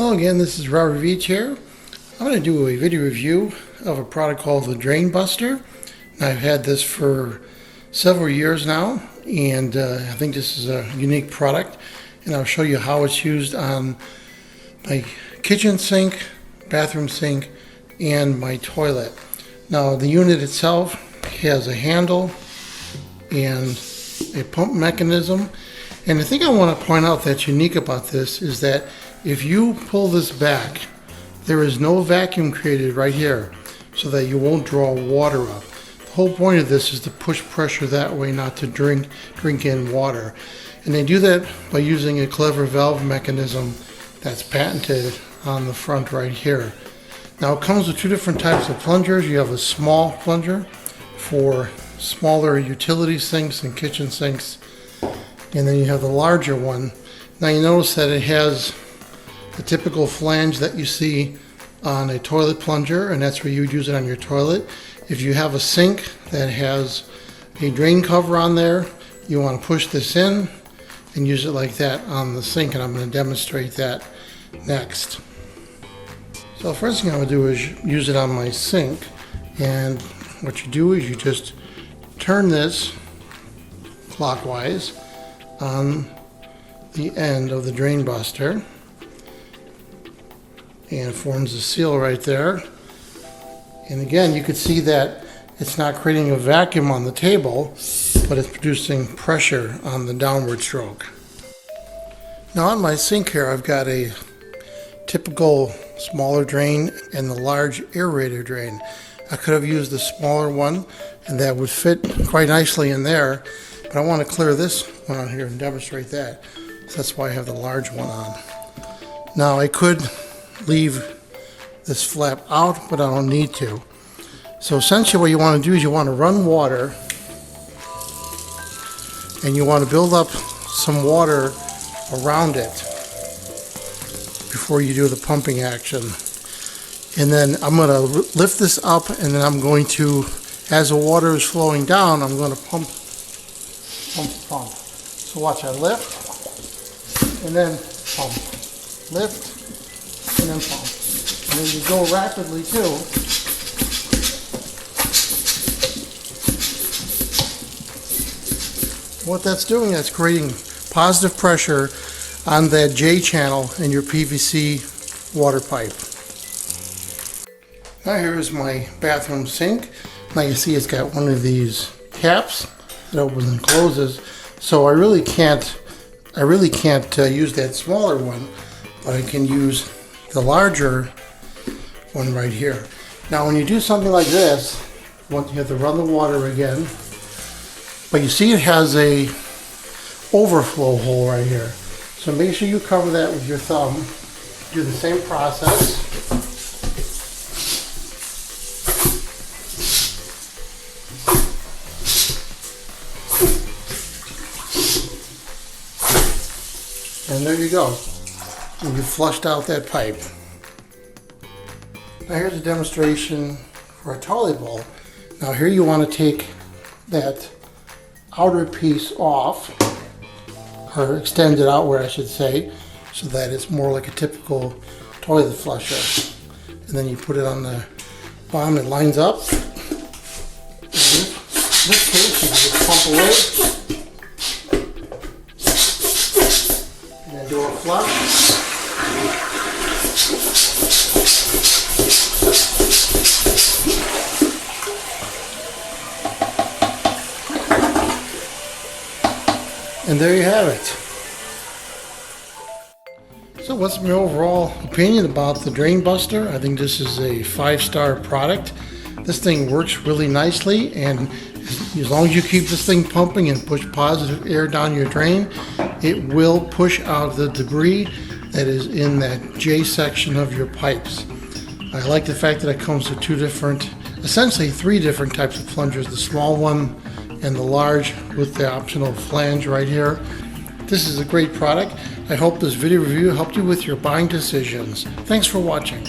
Hello again, this is Robert Veach here. I'm going to do a video review of a product called the Drain Buster. I've had this for several years now, and I think this is a unique product, and I'll show you how it's used on my kitchen sink, bathroom sink, and my toilet. Now the unit itself has a handle and a pump mechanism, and the thing I want to point out that's unique about this is that if you pull this back, there is no vacuum created right here so that you won't draw water up. The whole point of this is to push pressure that way, not to drink in water. And they do that by using a clever valve mechanism that's patented on the front right here. Now it comes with two different types of plungers. You have a small plunger for smaller utility sinks and kitchen sinks, and then you have the larger one. Now you notice that it has the typical flange that you see on a toilet plunger, and that's where you would use it on your toilet. If you have a sink that has a drain cover on there, you want to push this in and use it like that on the sink, and I'm going to demonstrate that next. So the first thing I'm going to do is use it on my sink, and what you do is you just turn this clockwise on the end of the drain buster, and it forms a seal right there. And again, you can see that it's not creating a vacuum on the table, but it's producing pressure on the downward stroke. Now on my sink here, I've got a typical smaller drain and the large aerator drain. I could have used the smaller one, and that would fit quite nicely in there, but I want to clear this one on here and demonstrate that. So that's why I have the large one on. Now I could leave this flap out, but I don't need to. So essentially what you want to do is you want to run water, and you want to build up some water around it before you do the pumping action. And then I'm going to lift this up, and then I'm going to, as the water is flowing down, I'm going to pump. So watch, I lift and then pump, lift and then pump. And then you go rapidly too. What that's doing, that's creating positive pressure on that J channel in your PVC water pipe. Now here's my bathroom sink. Now you see it's got one of these caps that opens and closes. So I really can't use that smaller one, but I can use the larger one right here. Now when you do something like this, you have to run the water again, but you see it has a overflow hole right here. So make sure you cover that with your thumb. Do the same process. And there you go. And you flushed out that pipe. Now here's a demonstration for a toilet bowl. Now here you want to take that outer piece off, or extend it outward I should say, so that it's more like a typical toilet flusher. And then you put it on the bottom, it lines up. In this case you just pump away. And then do a flush. And there you have it. So what's my overall opinion about the Drain Buster? I think this is a 5-star product. This thing works really nicely, and as long as you keep this thing pumping and push positive air down your drain, it will push out the debris that is in that J section of your pipes. I like the fact that it comes with essentially three different types of plungers, the small one and the large with the optional flange right here. This is a great product. I hope this video review helped you with your buying decisions. Thanks for watching.